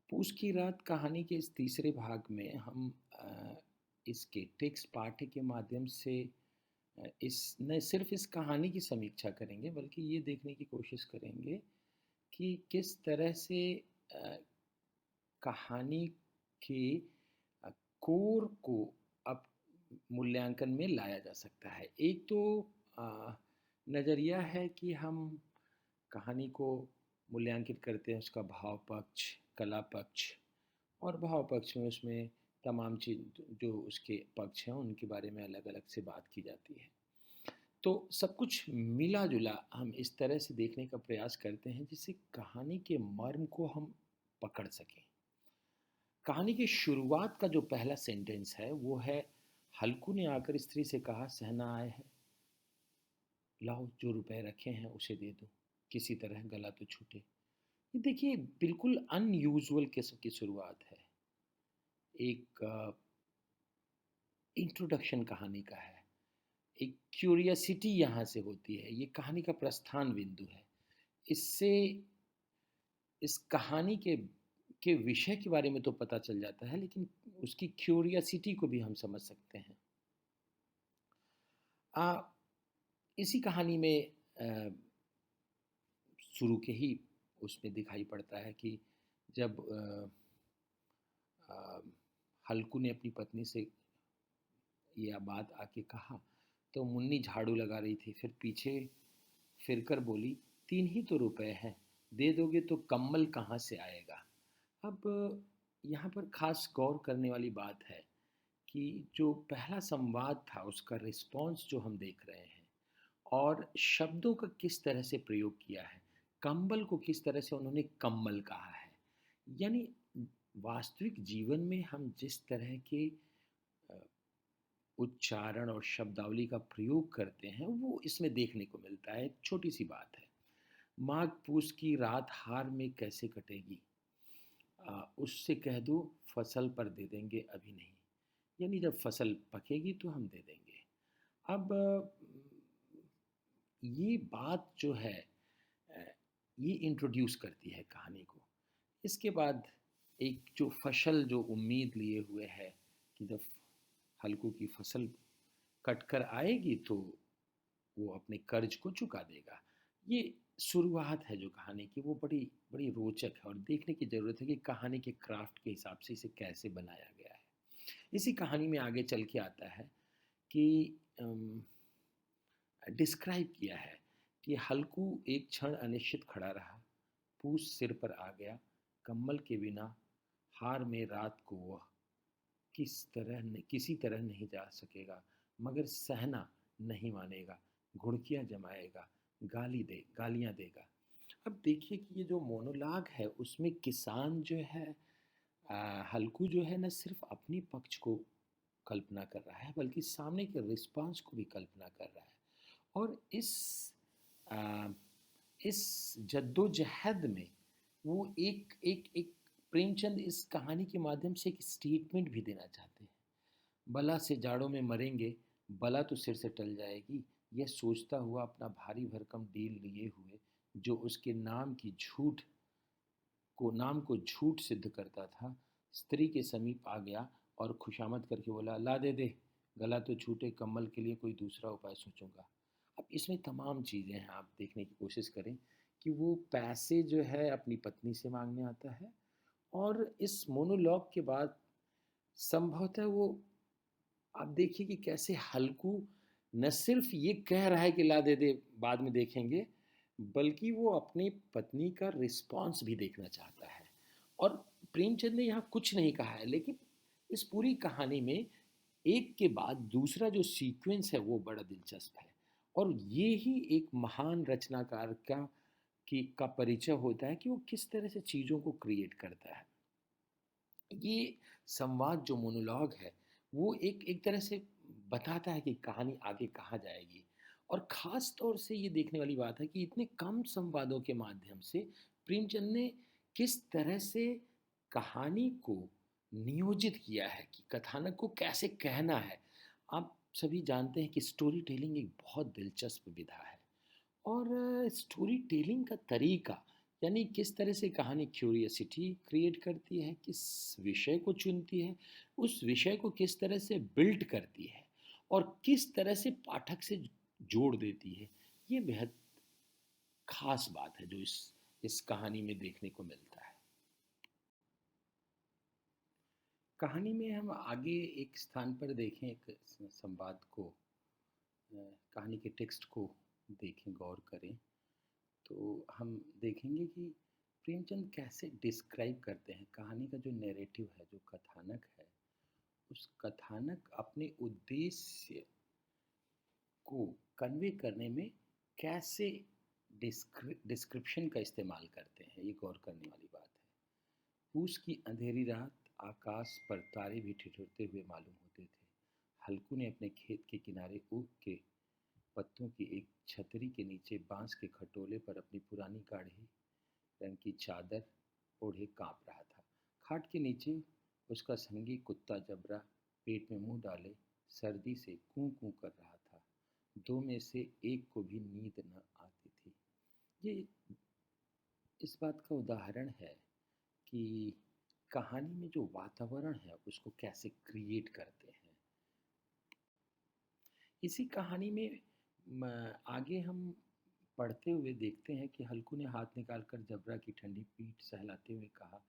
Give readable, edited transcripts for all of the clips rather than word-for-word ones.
पूस की रात कहानी के इस तीसरे भाग में हम इसके टेक्स्ट पाठ्य के माध्यम से इस न सिर्फ इस कहानी की समीक्षा करेंगे बल्कि ये देखने की कोशिश करेंगे कि किस तरह से अ, कहानी के कोर को अब मूल्यांकन में लाया जा सकता है। एक तो अ, नज़रिया है कि हम कहानी को मूल्यांकित करते हैं उसका भाव पक्ष, कला पक्ष और भाव पक्ष में उसमें तमाम चीज़ जो उसके पक्ष हैं उनके बारे में अलग-अलग से बात की जाती है। तो सब कुछ मिला-जुला हम इस तरह से देखने का प्रयास करते हैं जिससे कहानी के मर्म को हम पकड़ सकें। कहानी की शुरुआत का जो पहला सेंटेंस है वो है, हल्कू ने आकर स्त्री से कहा, सहना आए है, लाओ जो रुपए रखे हैं उसे दे दो, किसी तरह गला तो छूटे। ये देखिए बिल्कुल अनयूजुअल किस्म की शुरुआत है। एक इंट्रोडक्शन कहानी का है, एक क्यूरियसिटी यहाँ से होती है, ये कहानी का प्रस्थान बिंदु है। इससे इस कहानी के विषय के बारे में तो पता चल जाता है, लेकिन उसकी क्यूरियसिटी को भी हम समझ सकते हैं। आ, इसी कहानी में शुरू के ही उसमें दिखाई पड़ता है कि जब अ, हल्कू ने अपनी पत्नी से यह बात आके कहा तो मुन्नी झाड़ू लगा रही थी, फिर पीछे फिरकर बोली, तीन ही तो रुपए हैं, दे दोगे तो कम्बल कहाँ से आएगा। अब यहाँ पर खास गौर करने वाली बात है कि जो पहला संवाद था उसका रिस्पॉन्स जो हम देख रहे हैं और शब्दों का किस तरह से प्रयोग किया है, कंबल को किस तरह से उन्होंने कम्बल कहा है। यानी वास्तविक जीवन में हम जिस तरह के अ, उच्चारण और शब्दावली का प्रयोग करते हैं वो इसमें देखने को मिलता है। एक छोटी सी बात है, माघ पूस की रात हार में कैसे कटेगी, उससे कह दो फसल पर दे देंगे अभी नहीं। यानी जब फसल पकेगी तो हम दे देंगे। अब ये बात जो है अ, ये इंट्रोड्यूस करती है कहानी को। इसके बाद एक जो फसल जो उम्मीद लिए हुए है कि जब हल्कू की फसल कट कर आएगी तो वो अपने कर्ज को चुका देगा। ये शुरुआत है जो कहानी की, वो बड़ी बड़ी रोचक है और देखने की ज़रूरत है कि कहानी के क्राफ्ट के हिसाब से इसे कैसे बनाया गया है। इसी कहानी में आगे चल के आता है कि डिस्क्राइब किया है कि हल्कू एक क्षण अनिश्चित खड़ा रहा, पूस सिर पर आ गया, कम्बल के बिना हार में रात को वह किसी तरह नहीं जा सकेगा, मगर सहना नहीं मानेगा, घुड़कियां जमाएगा, गालियां देगा। अब देखिए कि ये जो मोनोलॉग है उसमें किसान जो है हल्कू जो है न सिर्फ अपनी पक्ष को कल्पना कर रहा है बल्कि सामने के रिस्पांस को भी कल्पना कर रहा है। और आ, इस जद्दोजहद में वो एक प्रेमचंद इस कहानी के माध्यम से एक स्टेटमेंट भी देना चाहते हैं। बला से जाड़ों में मरेंगे, बला तो सिर से टल जाएगी, यह सोचता हुआ अपना भारी भरकम डील लिए हुए जो उसके नाम को झूठ सिद्ध करता था, स्त्री के समीप आ गया और खुशामद करके बोला, ला दे दे, गला तो छूटे, कम्बल के लिए कोई दूसरा उपाय सोचूंगा। अब इसमें तमाम चीज़ें हैं, आप देखने की कोशिश करें कि वो पैसे जो है अपनी पत्नी से मांगने आता है और इस मोनोलॉग के बाद संभवतः वो, आप देखिए कि कैसे हल्कू न सिर्फ ये कह रहा है कि ला दे दे बाद में देखेंगे, बल्कि वो अपनी पत्नी का रिस्पॉन्स भी देखना चाहता है। और प्रेमचंद ने यहाँ कुछ नहीं कहा है, लेकिन इस पूरी कहानी में एक के बाद दूसरा जो सीक्वेंस है वो बड़ा दिलचस्प है। और ये ही एक महान रचनाकार का परिचय होता है कि वो किस तरह से चीज़ों को क्रिएट करता है। ये संवाद जो मोनोलॉग है वो एक एक तरह से बताता है कि कहानी आगे कहाँ जाएगी। और ख़ास तौर से ये देखने वाली बात है कि इतने कम संवादों के माध्यम से प्रेमचंद ने किस तरह से कहानी को नियोजित किया है कि कथानक को कैसे कहना है। आप सभी जानते हैं कि स्टोरी टेलिंग एक बहुत दिलचस्प विधा है और स्टोरी टेलिंग का तरीका यानी किस तरह से कहानी क्यूरियसिटी क्रिएट करती है, किस विषय को चुनती है, उस विषय को किस तरह से बिल्ड करती है और किस तरह से पाठक से जोड़ देती है। ये बेहद खास बात है जो इस कहानी में देखने को मिलता है। कहानी में हम आगे एक स्थान पर देखें, एक संवाद को, कहानी के टेक्स्ट को देखें, गौर करें, तो हम देखेंगे कि प्रेमचंद कैसे डिस्क्राइब करते हैं कहानी का जो नैरेटिव है, जो कथानक है, उस कथानक अपने उद्देश्य को कन्वे करने में कैसे डिस्क्रिप्शन का इस्तेमाल करते हैं। ये गौर करने वाली बात है। पूस की अंधेरी रात, आकाश पर तारे भी ठिठुरते हुए मालूम होते थे। हल्कू ने अपने खेत के किनारे ऊख के पत्तों की एक छतरी के नीचे बांस के खटोले पर अपनी पुरानी गाढ़ी रंग की चादर ओढ़े कांप रहा था। खाट के नीचे उसका संगी कुत्ता जबरा पेट में मुंह डाले सर्दी से कूं कूं कर रहा था। दो में से एक को भी नींद न आती थी। ये इस बात का उदाहरण है कि कहानी में जो वातावरण है उसको कैसे क्रिएट करते हैं। इसी कहानी में आगे हम पढ़ते हुए देखते हैं कि हल्कू ने हाथ निकालकर जबरा की ठंडी पीठ सहलाते हुए कहा,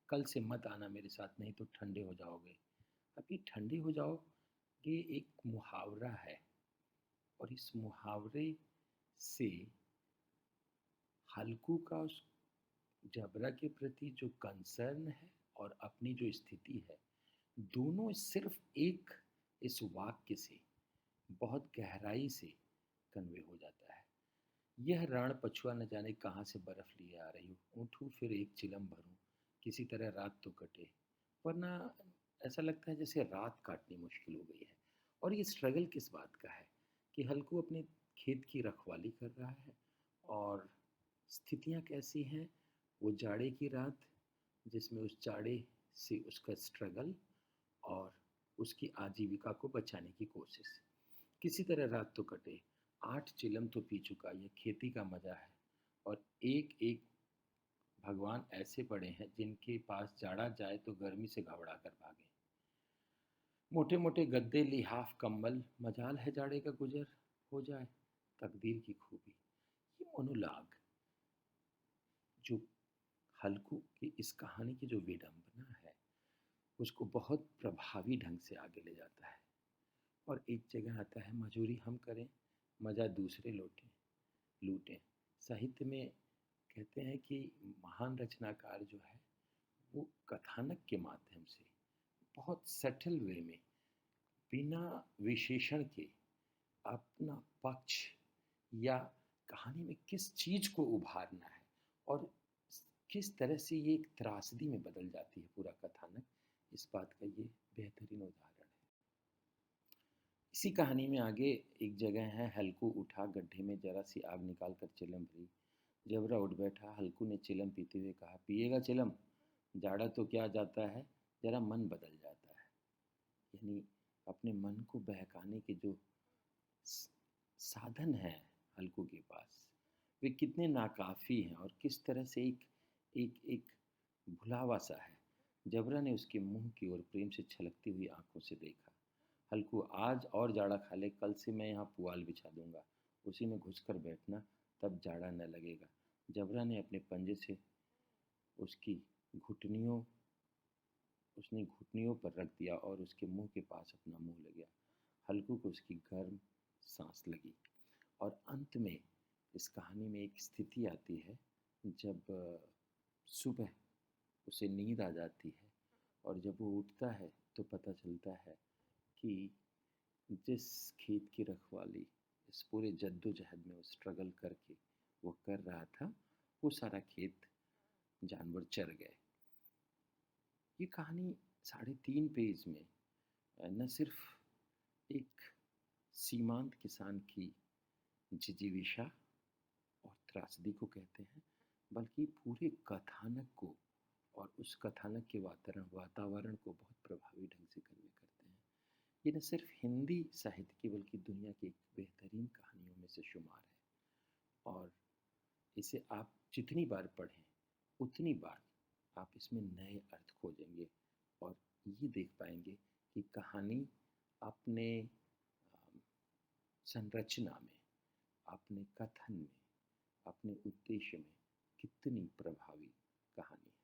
कल से मत आना मेरे साथ, नहीं तो ठंडे हो जाओगे। अब ये ठंडे हो जाओगे एक मुहावरा है, और इस मुहावरे से हल्कू का उस जबरा के प्रति जो कंसर्न है और अपनी जो स्थिति है, दोनों सिर्फ एक इस वाक्य से बहुत गहराई से कन्वे हो जाता है। यह रण पछुआ न जाने कहाँ से बर्फ लिए आ रही हो, उठूं फिर एक चिलम भरूं, किसी तरह रात तो कटे, वरना ऐसा लगता है जैसे रात काटनी मुश्किल हो गई है। और ये स्ट्रगल किस बात का है कि हल्कू अपने खेत की रखवाली कर रहा है, और स्थितियाँ कैसी हैं, वो जाड़े की रात जिसमें उस जाड़े से उसका स्ट्रगल और उसकी आजीविका को बचाने की कोशिश। किसी तरह रात तो कटे, 8 चिलम तो पी चुका, यह खेती का मजा है। और एक एक भगवान ऐसे पड़े हैं जिनके पास जाड़ा जाए तो गर्मी से घबरा कर भागे। मोटे मोटे गद्दे, लिहाफ, कंबल, मजाल है जाड़े का गुजर हो जाए, तकदीर की खूबी। ये मोनोलॉग जो हल्कू की इस कहानी की जो विडंबना है, उसको बहुत प्रभावी ढंग से आगे ले जाता है। और एक जगह आता है, मजूरी हम करें, मज़ा दूसरे लूटें। साहित्य में कहते हैं कि महान रचनाकार जो है वो कथानक के माध्यम से बहुत सटल वे में, बिना विशेषण के, अपना पक्ष या कहानी में किस चीज़ को उभारना है और किस तरह से ये एक त्रासदी में बदल जाती है पूरा कथानक, इस बात का ये बेहतरीन उदाहरण है। इसी कहानी में आगे एक जगह है, हल्कू उठा गड्ढे में जरा सी आग निकाल कर चिलम भरी। जबरा उठ बैठा। हल्कू ने चिलम पीते हुए कहा, पिएगा चिलम? जाड़ा तो क्या जाता है, जरा मन बदल जाता है। यानी अपने मन को बहकाने के जो साधन हैं हल्कू के पास, वे कितने नाकाफ़ी हैं और किस तरह से एक एक एक भुलावा सा है। जबरा ने उसके मुंह की ओर प्रेम से छलकती हुई आंखों से देखा। हल्कू, आज और जाड़ा खा ले, कल से मैं यहाँ पुआल बिछा दूंगा, उसी में घुसकर बैठना, तब जाड़ा न लगेगा। जबरा ने अपने पंजे से उसकी घुटनियों उसने घुटनियों पर रख दिया और उसके मुंह के पास अपना मुंह ले गया। हल्कू को उसकी गर्म सांस लगी। और अंत में इस कहानी में एक स्थिति आती है जब सुबह उसे नींद आ जाती है, और जब वो उठता है तो पता चलता है कि जिस खेत की रखवाली इस पूरे जद्दोजहद में वो स्ट्रगल करके वो कर रहा था, वो सारा खेत जानवर चर गए। ये कहानी 3.5 पेज में न सिर्फ एक सीमांत किसान की जिजीविशा और त्रासदी को कहते हैं, बल्कि पूरे कथानक को और उस कथानक के वातावरण को बहुत प्रभावी ढंग से कन्वे करते हैं। ये न सिर्फ हिंदी साहित्य की बल्कि दुनिया की एक बेहतरीन कहानियों में से शुमार है। और इसे आप जितनी बार पढ़ें उतनी बार आप इसमें नए अर्थ खोजेंगे और ये देख पाएंगे कि कहानी अपने संरचना में, अपने कथन में, अपने उद्देश्य में कितनी प्रभावी कहानी है।